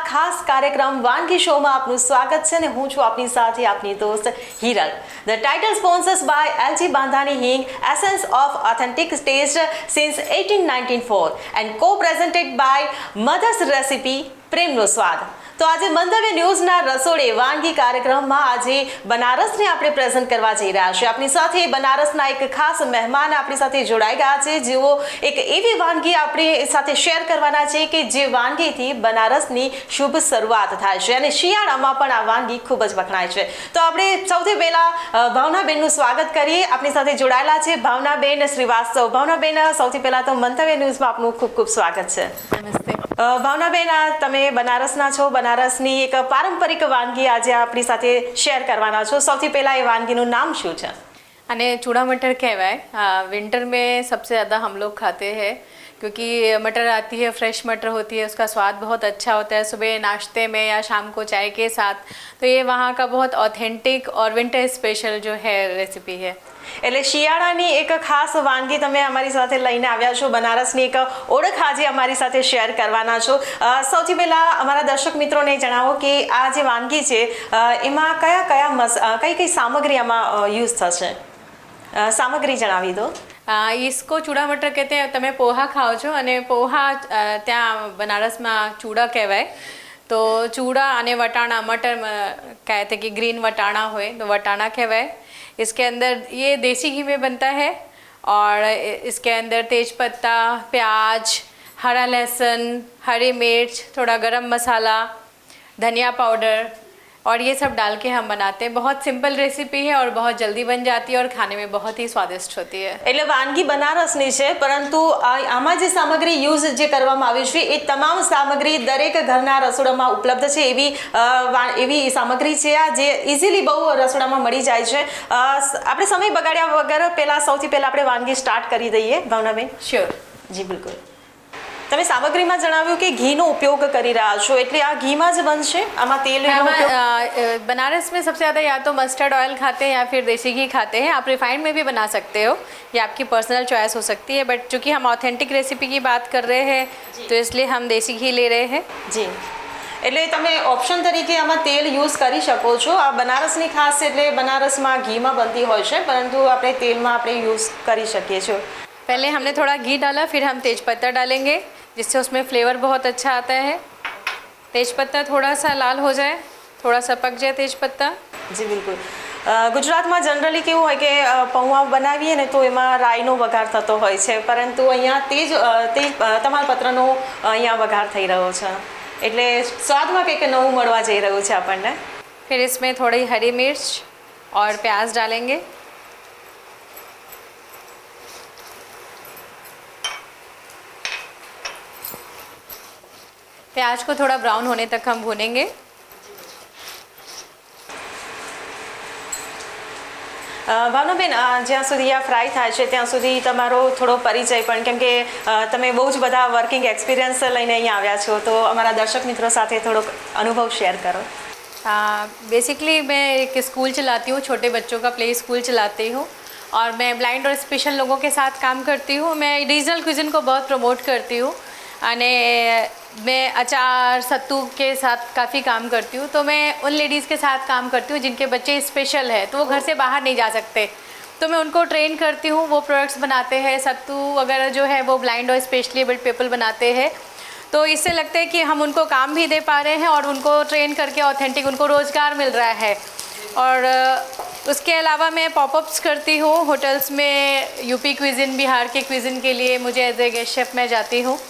ખાસ કાર્યક્રમ વાનગી શોમાં આપનું સ્વાગત છે અને હું છું આપની સાથે આપની દોસ્ત Hiral. The title sponsors by LG Bandhani Hing, Essence of Authentic Taste since 1894 and co-presented by Mother's Recipe, પ્રેમનો સ્વાદ. તો આજે મંતવ્ય ન્યૂઝના રસોડે વાનગી કાર્યક્રમમાં આજે બનારસને આપણે પ્રેઝન્ટ કરવા જઈ રહ્યા છીએ. આપણી સાથે બનારસના એક ખાસ મહેમાન આપણી સાથે જોડાઈ ગયા છે, જેઓ એક એવી વાનગી આપણી સાથે શેર કરવાના છે કે જે વાનગીથી બનારસની શુભ શરૂઆત થાય છે અને શિયાળામાં પણ આ વાનગી ખૂબ જ વખણાય છે. તો આપણે સૌથી પહેલા ભાવનાબેનનું સ્વાગત કરીએ. આપણી સાથે જોડાયેલા છે ભાવનાબેન શ્રીવાસ્તવ. ભાવનાબેન, સૌથી પહેલા તો મંતવ્ય ન્યૂઝમાં આપનું ખૂબ ખૂબ સ્વાગત છે. નમસ્તે. ભાવનાબેન, તમે બનારસના છો. બનારસની એક પારંપરિક વાનગી આજે આપણી સાથે શેર કરવાના છો. સૌથી પહેલા એ વાનગીનું નામ શું છે? અને चूड़ा मटर कहवाए. विंटर में सबसे ज़्यादा हम लोग खाते हैं क्योंकि मटर आती है, फ्रेश मटर होती है, उसका स्वाद बहुत अच्छा होता है सुबह नाश्ते में या शाम को चाय के साथ. तो ये वहाँ का बहुत ऑथेंटिक और विंटर स्पेशल जो है रेसिपी है. એટલે શિયાળાની એક ખાસ વાનગી તમે અમારી સાથે લઈને આવ્યા છો. બનારસની એક ઓળખ આજે અમારી સાથે શેર કરવાના છો. સૌથી પહેલાં અમારા દર્શક મિત્રોને જણાવો કે આ જે વાનગી છે એમાં કઈ કઈ સામગ્રી આમાં યુઝ થશે? સામગ્રી જણાવી દો. इसको चूड़ा मटर कहते हैं. તમે પોહા ખાઓ છો અને પોહા ત્યાં બનારસમાં ચૂડા કહેવાય. તો ચૂડા અને વટાણા, मटर कहते कि ग्रीन वटाना हो तो वटाना कहवाए. इसके अंदर ये देसी घी में बनता है और इसके अंदर तेज पत्ता, प्याज, हरा लहसुन, हरी मिर्च, थोड़ा गरम मसाला, धनिया पाउडर और ये सब डाल के हम बनाते हैं. बहुत सिंपल रेसिपी है और बहुत जल्दी बन जाती है और खाने में बहुत ही स्वादिष्ट होती है. એટલે વાનગી બનારસની છે, પરંતુ આમાં જે સામગ્રી યુઝ જે કરવામાં આવી છે એ તમામ સામગ્રી દરેક ઘરના રસોડામાં ઉપલબ્ધ છે એવી સામગ્રી છે આ જે ઇઝીલી બહુ રસોડામાં મળી જાય છે. આપણે સમય બગાડ્યા વગર સૌથી પહેલા આપણે વાનગી સ્ટાર્ટ કરી દઈએ. ભાવનાબેન? श्योर. જી બિલકુલ. તમે સામગ્રીમાં જણાવ્યું કે ઘીનો ઉપયોગ કરી રહ્યા છો, એટલે આ ઘીમાં જ બનશે? આમાં તેલ बनारस में सबसे ज़्यादा या तो मस्टर्ड ऑयल खाते हैं या फिर देसी घी खाते हैं. आप रिफाइंड में भी बना सकते हो, ये आपकी पर्सनल चॉइस हो सकती है. बट चूँकि हम ऑथेंटिक रेसिपी की बात कर रहे हैं तो इसलिए हम देसी घी ले रहे हैं. જી, એટલે તમે ઓપ્શન તરીકે આમાં તેલ યુઝ કરી શકો છો. આ બનારસની ખાસ એટલે બનારસમાં ઘીમાં બનતી હોય છે, પરંતુ આપણે તેલમાં આપણે યુઝ કરી શકીએ છીએ. पहले हमने थोड़ा घी डाला, फिर हम तेज पत्ता डालेंगे जिससे उसमें फ्लेवर बहुत अच्छा आता है. तेज पत्ता थोड़ा सा लाल हो जाए, थोड़ा सा पक जाए तेज पत्ता. જી બિલકુલ. ગુજરાતમાં જનરલી કેવું હોય કે પૌવા બનાવીએ ને તો એમાં રાઈનો વઘાર થતો હોય છે, પરંતુ અહીંયા તેજ તમાલપત્રનો અહીંયા વઘાર થઈ રહ્યો છે, એટલે સ્વાદમાં કંઈક નવું મળવા જઈ રહ્યું છે આપણને. फिर इसमें थोड़ी हरी मिर्च और प्याज डालेंगे. प्याज को थोड़ा ब्राउन होने तक हम भूनेंगे. ભાવનાબેન, જ્યાં સુધી આ ફ્રાય થાય છે ત્યાં સુધી તમારો થોડો પરિચય પણ, કેમ કે તમે બહુ જ બધા વર્કિંગ એક્સપિરિયન્સ લઈને અહીંયા આવ્યા છો, તો અમારા દર્શક મિત્રો સાથે થોડોક અનુભવ શેર કરો. बेसिकली मैं एक स्कूल चलाती हूँ, छोटे बच्चों का प्ले स्कूल चलाती हूँ और मैं ब्लाइंड और स्पेशल लोगों के साथ काम करती हूँ. मैं रीजनल क्विज़न को बहुत प्रमोट करती हूँ અને मैं अचार सत्तू के साथ काफ़ी काम करती हूँ. तो मैं उन लेडीज़ के साथ काम करती हूँ जिनके बच्चे स्पेशल है तो वो घर से बाहर नहीं जा सकते, तो मैं उनको ट्रेन करती हूँ. वो प्रोडक्ट्स बनाते हैं, सत्तू वगैरह जो है वो ब्लाइंड और स्पेशली एबल्ड पीपल बनाते हैं. तो इससे लगता है कि हम उनको काम भी दे पा रहे हैं और उनको ट्रेन करके ऑथेंटिक उनको रोज़गार मिल रहा है. और उसके अलावा मैं पॉपअप्स करती हूँ होटल्स में. यूपी क्विज़िन, बिहार के क्विज़िन के लिए मुझे एज ए गेस्ट शेफ़ मैं जाती हूँ.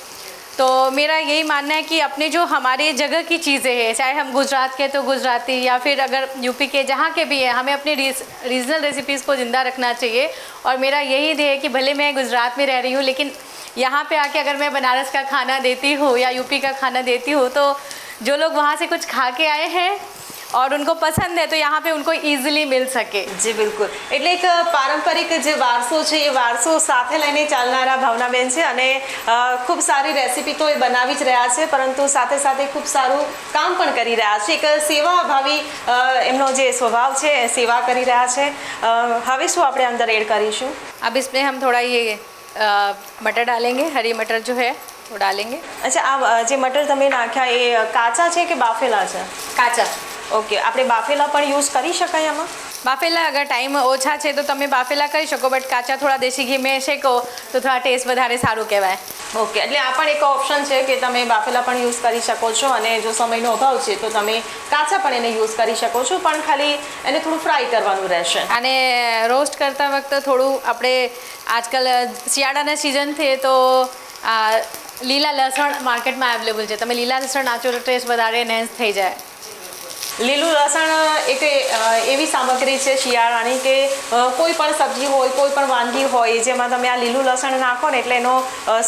तो मेरा यही मानना है कि अपने जो हमारे जगह की चीज़ें हैं, चाहे हम गुजरात के तो गुजराती या फिर अगर यूपी के जहाँ के भी हैं, हमें अपनी रीजनल रेसिपीज़ को ज़िंदा रखना चाहिए. और मेरा यही ध्येय है कि भले मैं गुजरात में रह रही हूँ लेकिन यहाँ पे आके अगर मैं बनारस का खाना देती हूँ या यूपी का खाना देती हूँ तो जो लोग वहाँ से कुछ खा के आए हैं और उनको पसंद है तो यहाँ पे उनको इजीली मिल सके. જી બિલકુલ. એટલે એક પારંપરિક જે વારસો છે એ વારસો સાથે લઈને ચાલનારા ભાવનાબેન છે અને ખૂબ સારી રેસીપી તો એ બનાવી જ રહ્યા છે, પરંતુ સાથે સાથે ખૂબ સારું કામ પણ કરી રહ્યા છે. એક સેવાભાવી એમનો જે સ્વભાવ છે એ સેવા કરી રહ્યા છે. હવે શું આપણે અંદર એડ કરીશું? अब इसमें हम थोड़ा ये मटर डालेंगे. हरी मटर जो है वो डालेंगे। અચ્છા, આ જે મટર તમે નાખ્યા એ કાચા છે કે બાફેલા છે? કાચા। ઓકે, આપણે બાફેલા પણ યુઝ કરી શકાય આમાં? બાફેલા અગર ટાઈમ ઓછા છે તો તમે બાફેલા કરી શકો, બટ કાચા થોડા દેશી ઘી મેં શેકો તો થોડા ટેસ્ટ વધારે સારું કહેવાય। ઓકે, એટલે આ પણ એક ઓપ્શન છે કે તમે બાફેલા પણ યુઝ કરી શકો છો, અને જો સમયનો અભાવ છે તો તમે કાચા પણ એને યુઝ કરી શકો છો, પણ ખાલી એને થોડું ફ્રાય કરવાનું રહેશે। અને રોસ્ટ કરતા વખતે થોડું આપણે આજકાલ શિયાળાના સિઝન છે તો લીલા લસણ માર્કેટમાં અવેલેબલ છે, તમે લીલા લસણ નાખો તો ટેસ્ટ વધારે એનહેન્સ થઈ જાય। લીલું લસણ એક એવી સામગ્રી છે શિયાળાની કે કોઈ પણ સબ્જી હોય, કોઈ પણ વાનગી હોય જેમાં તમે આ લીલું લસણ નાખો ને એટલે એનો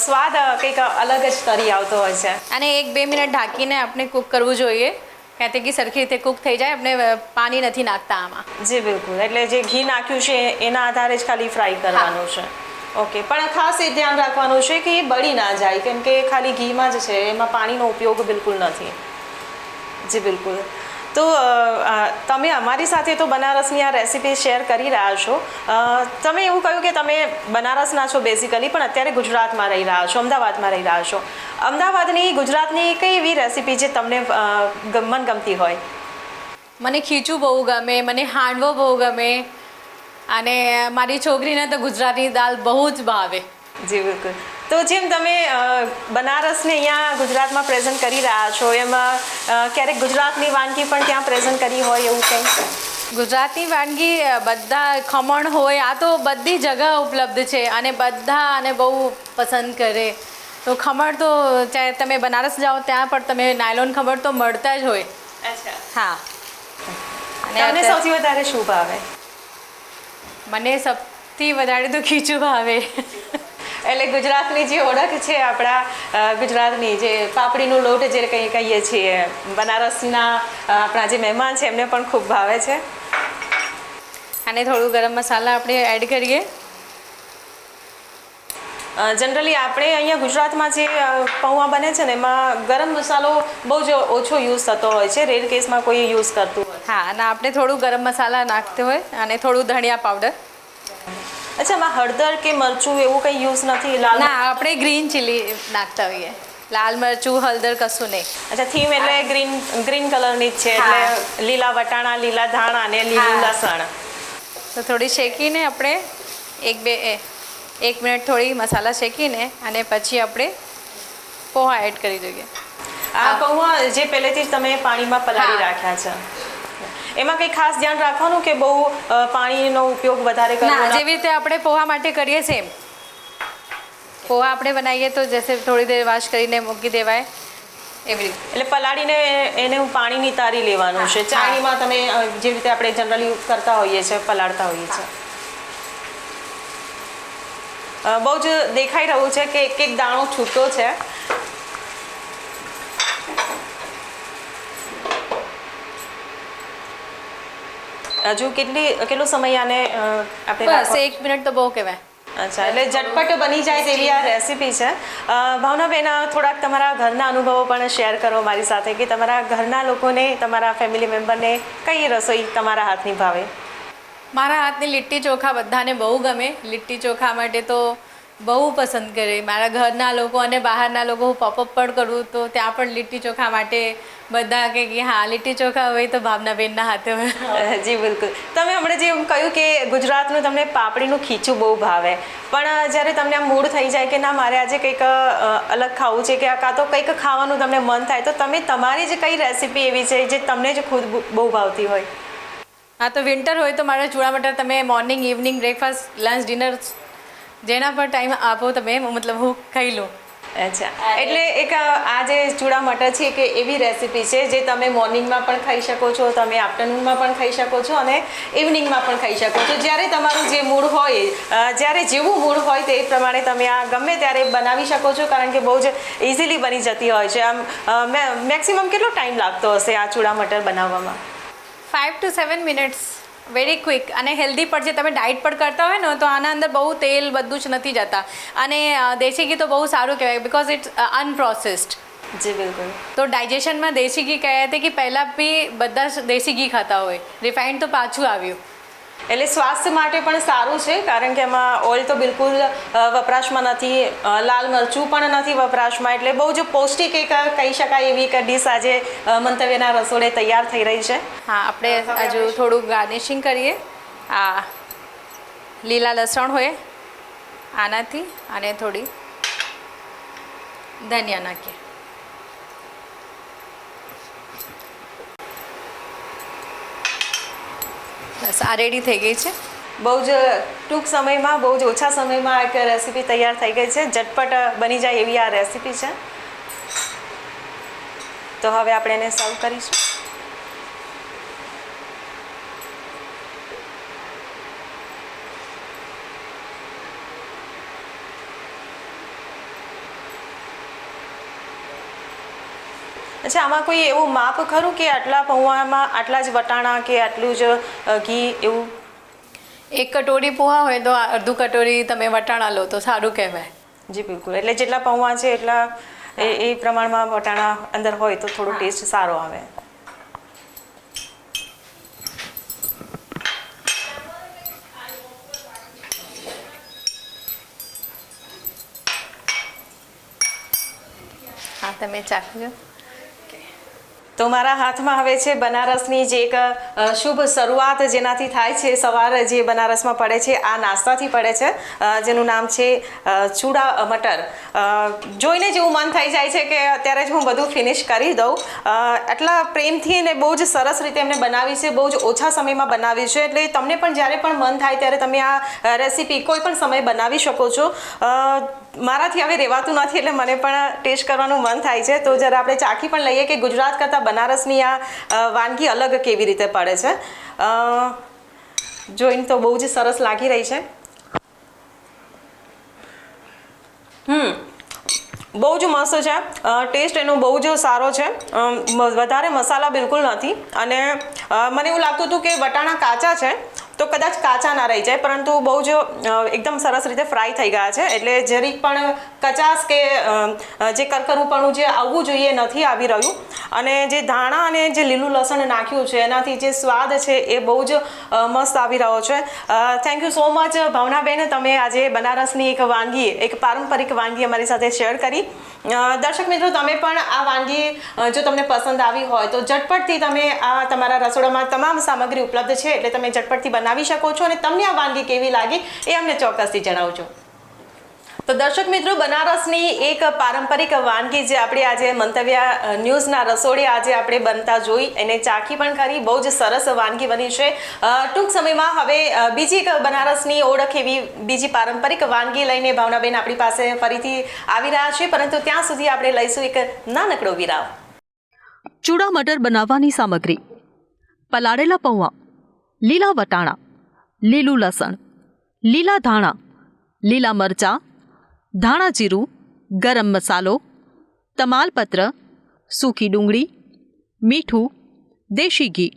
સ્વાદ કંઈક અલગ જ તરી આવતો હોય છે। અને 1-2 મિનિટ ઢાંકીને આપણે કૂક કરવું જોઈએ, ક્યાંથી કે સરખી રીતે કૂક થઈ જાય। આપણે પાણી નથી નાખતા આમાં। જી બિલકુલ, એટલે જે ઘી નાખ્યું છે એના આધારે જ ખાલી ફ્રાય કરવાનું છે। ઓકે, પણ ખાસ એ ધ્યાન રાખવાનું છે કે એ બળી ના જાય, કેમ કે ખાલી ઘીમાં જ છે, એમાં પાણીનો ઉપયોગ બિલકુલ નથી। જી બિલકુલ, તો તમે અમારી સાથે તો બનારસની આ રેસીપી શેર કરી રહ્યા છો। તમે એવું કહ્યું કે તમે બનારસના છો બેઝિકલી, પણ અત્યારે ગુજરાતમાં રહી રહ્યા છો, અમદાવાદમાં રહી રહ્યા છો। અમદાવાદની, ગુજરાતની કઈ એવી રેસીપી જે તમને મનગમતી હોય? મને ખીચું બહુ ગમે, મને હાંડવો બહુ ગમે, અને મારી છોકરીને તો ગુજરાતી દાળ બહુ જ ભાવે। જી બિલકુલ, તો જેમ તમે બનારસને અહીંયા ગુજરાતમાં પ્રેઝન્ટ કરી રહ્યા છો, એમાં ક્યારેક ગુજરાતની વાનગી પણ ત્યાં પ્રેઝન્ટ કરી હોય એવું કંઈ? ગુજરાતની વાનગી બધા ખમણ હોય, આ તો બધી જગા ઉપલબ્ધ છે અને બધા આને બહુ પસંદ કરે। તો ખમણ તો ચાહે તમે બનારસ જાઓ ત્યાં પણ તમે નાયલોન ખમણ તો મળતા જ હોય। અચ્છા, હા। તમને સૌથી વધારે શું ભાવે? મને સૌથી વધારે તો ખીચું ભાવે। એટલે ગુજરાતની જે ઓળખ છે આપણા ગુજરાતની, જે પાપડીનો લોટ જે કંઈ કહીએ છીએ, બનારસના આપણા જે મહેમાન છે એમને પણ ખૂબ ભાવે છે। અને થોડું ગરમ મસાલા આપણે એડ કરીએ। જનરલી આપણે અહીંયા ગુજરાતમાં જે પૌવા બને છે ને એમાં ગરમ મસાલો બહુ જ ઓછો યુઝ થતો હોય છે, રેર કેસમાં કોઈ યુઝ કરતું હોય। હા, અને આપણે થોડું ગરમ મસાલા નાખતો હોય અને થોડું ધનિયા પાવડર। અચ્છા, એમાં હળદર કે મરચું એવું કંઈ યુઝ નથી? લાલ ના, આપણે ગ્રીન ચીલી નાખતા હોઈએ, લાલ મરચું હળદર કશું નહીં। અચ્છા, થીમ એટલે ગ્રીન કલરની જ છે, એટલે લીલા વટાણા, લીલા ધાણા અને લીલું લસણ। તો થોડી શેકીને આપણે 1 મિનિટ થોડી મસાલા શેકીને અને પછી આપણે પોહા એડ કરી દઈએ। આ પૌવા જે પહેલેથી જ તમે પાણીમાં પલાળી રાખ્યા છે, એમાં કંઈ ખાસ ધ્યાન રાખવાનું કે બહુ પાણીનો ઉપયોગ વધારે કરવો? ના, જેવી રીતે આપણે પોહા માટે કરીએ સેમ પોહા આપણે બનાવીએ તો જૈસે થોડી દેર વોશ કરીને મૂકી દેવાય એવી રીતે। એટલે પલાળીને એને પાણી નિતારી લેવાનું છે। ચાળણીમાં તમે જે રીતે આપણે જનરલી કરતા હોઈએ છીએ, પલાળતા હોઈએ છીએ। બહુ જ દેખાઈ રહ્યું છે કે એક એક દાણો છૂટો છે। હજુ કેટલો સમય આને આપણે? બસ 1 મિનિટ તો બહુ કહેવાય। અચ્છા, એટલે ઝટપટ બની જાય તેવી આ રેસીપી છે। ભાવનાબેન, થોડાક તમારા ઘરના અનુભવો પણ શેર કરો મારી સાથે કે તમારા ઘરના લોકોને, તમારા ફેમિલી મેમ્બરને કઈ રસોઈ તમારા હાથની ભાવે? મારા હાથની લીટ્ટી ચોખા બધાને બહુ ગમે। લીટ્ટી ચોખા માટે તો બહુ પસંદ કરે મારા ઘરના લોકો અને બહારના લોકો। હું પોપઅપ પણ કરું તો ત્યાં પણ લીટ્ટી ચોખા માટે બધા કે હા, લીટ્ટી ચોખા હોય તો ભાવનાબેનના હાથે હોય। જી બિલકુલ, તમે હમણાં જે કહ્યું કે ગુજરાતનું તમને પાપડીનું ખીચું બહુ ભાવે, પણ જ્યારે તમને આમ મૂડ થઈ જાય કે ના મારે આજે કંઈક અલગ ખાવું છે કે કાં તો કંઈક ખાવાનું તમને મન થાય, તો તમે તમારી જ કઈ રેસીપી એવી છે જે તમને જ ખુદ બહુ ભાવતી હોય? હા, તો વિન્ટર હોય તો મારા ચૂડા મટર તમે morning, evening, breakfast, lunch, dinner જેના પર ટાઈમ આપો તમે, મતલબ હું ખાઈ લઉં। અચ્છા, એટલે એક આ જે ચૂડા મટર છે કે એવી રેસીપી છે જે તમે મોર્નિંગમાં પણ ખાઈ શકો છો, તમે આફ્ટરનૂનમાં પણ ખાઈ શકો છો અને ઇવનિંગમાં પણ ખાઈ શકો છો। જ્યારે તમારું જે મૂડ હોય, જ્યારે જેવું મૂડ હોય તે પ્રમાણે તમે આ ગમે ત્યારે બનાવી શકો છો, કારણ કે બહુ જ ઇઝીલી બની જતી હોય છે। આમ મેક્સિમમ કેટલો ટાઈમ લાગતો હશે આ ચૂડા મટર બનાવવામાં? 5 to 7 મિનિટ્સ, વેરી ક્વિક અને હેલ્ધી પણ છે। તમે ડાયટ પણ કરતા હોય ને તો આના અંદર બહુ તેલ બધું જ નથી જતા, અને દેશી ઘી તો બહુ સારું કહેવાય બિકોઝ ઇટ્સ અનપ્રોસેસ્ડ। જી બિલકુલ, તો ડાયજેશનમાં દેશી ઘી કહે છે કે પહેલાં બી બધા દેશી ઘી ખાતા હોય, રિફાઇન્ડ તો પાછું આવ્યું। એટલે સ્વાસ્થ્ય માટે પણ સારું છે, કારણ કે એમાં ઓઇલ તો બિલકુલ વપરાશમાં નથી, લાલ મરચું પણ નથી વપરાશમાં, એટલે બહુ જ પૌષ્ટિક એક કહી શકાય એવી એક ડીશ આજે મંતવ્યના રસોડે તૈયાર થઈ રહી છે. હા, આપણે હજુ થોડું ગાર્નિશિંગ કરીએ. આ લીલા લસણ હોય આનાથી, અને થોડી ધનિયા નાખીએ. બસ આ રેડી થઈ ગઈ છે. બહુ જ ટૂંક સમયમાં, બહુ જ ઓછા સમયમાં એક રેસીપી તૈયાર થઈ ગઈ છે. ઝટપટ બની જાય એવી આ રેસીપી છે. તો હવે આપણે એને સર્વ કરીશું. અચ્છા, આમાં કોઈ એવું માપ ખરું કે આટલા પૌવામાં આટલા જ વટાણા કે આટલું જ ઘી એવું? 1 કટોરી પોહા હોય તો અડધું કટોરી તમે વટાણા લો તો સારું કહેવાય. જી બિલકુલ, એટલે જેટલા પૌવા છે એટલા એ પ્રમાણમાં વટાણા અંદર હોય તો થોડો ટેસ્ટ સારો આવે. હા, તમે ચાખજો. તો મારા હાથમાં હવે છે બનારસની જે એક શુભ શરૂઆત જેનાથી થાય છે. સવાર જે બનારસમાં પડે છે આ નાસ્તાથી પડે છે, જેનું નામ છે ચૂડા મટર. જોઈને જ એવું મન થઈ જાય છે કે અત્યારે જ હું બધું ફિનિશ કરી દઉં. આટલા પ્રેમથી અને બહુ જ સરસ રીતે એમને બનાવી છે, બહુ જ ઓછા સમયમાં બનાવી છે, એટલે તમને પણ જ્યારે પણ મન થાય ત્યારે તમે આ રેસીપી કોઈ પણ સમયે બનાવી શકો છો. મારાથી હવે રહેવાતું નથી, એટલે મને પણ ટેસ્ટ કરવાનું મન થાય છે. તો જરા આપણે ચાખી પણ લઈએ કે ગુજરાત કરતાં બનારસની આ વાનગી અલગ કેવી રીતે પડે છે. જોઈને તો બહુ જ સરસ લાગી રહી છે. બહુ જ મસ્ત છે. ટેસ્ટ એનો બહુ જ સારો છે. વધારે મસાલા બિલકુલ નથી, અને મને એવું લાગતું હતું કે વટાણા કાચા છે તો કદાચ કાચા ના રહી જાય, પરંતુ બહુ જ એકદમ સરસ રીતે ફ્રાય થઈ ગયા છે, એટલે જરીક પણ કચાશ કે જે કરકરુંપણું જે આવવું જોઈએ નથી આવી રહ્યું. અને જે ધાણા અને જે લીલું લસણ નાખ્યું છે એનાથી જે સ્વાદ છે એ બહુ જ મસ્ત આવી રહ્યો છે. Thank you so much Bhavnaben, તમે આજે બનારસની એક વાનગી, એક પારંપરિક વાનગી અમારી સાથે શેર કરી. દર્શક મિત્રો, તમે પણ આ વાનગી જો તમને પસંદ આવી હોય તો ઝટપટથી તમે આ તમારા રસોડામાં તમામ સામગ્રી ઉપલબ્ધ છે, એટલે તમે ઝટપટથી બનાવી શકો છો. અને તમને આ વાનગી કેવી લાગી એ અમને ચોક્કસથી જણાવજો. તો દર્શક મિત્રો, બનારસની એક પારંપરિક વાનગી જે આપણે આજે મંતવ્ય ન્યૂઝના રસોડે આજે આપણે બનતા જોઈ, એને ચાખી પણ કરી. બહુ જ સરસ વાનગી બની છે. ટૂંક સમયમાં હવે બીજી એક બનારસની ઓળખ એવી બીજી પારંપરિક વાનગી લઈને ભાવનાબેન આપણી પાસે ફરીથી આવી રહ્યા છે, પરંતુ ત્યાં સુધી આપણે લઈશું એક નાનકડો વિરામ. ચૂડા મટર બનાવવાની સામગ્રી: પલાળેલા પૌવા, લીલા વટાણા, લીલું લસણ, લીલા ધાણા, લીલા મરચાં, ધાણા જીરું, ગરમ મસાલો, તમાલપત્ર, સૂકી ડુંગળી, મીઠું, દેશી ઘી.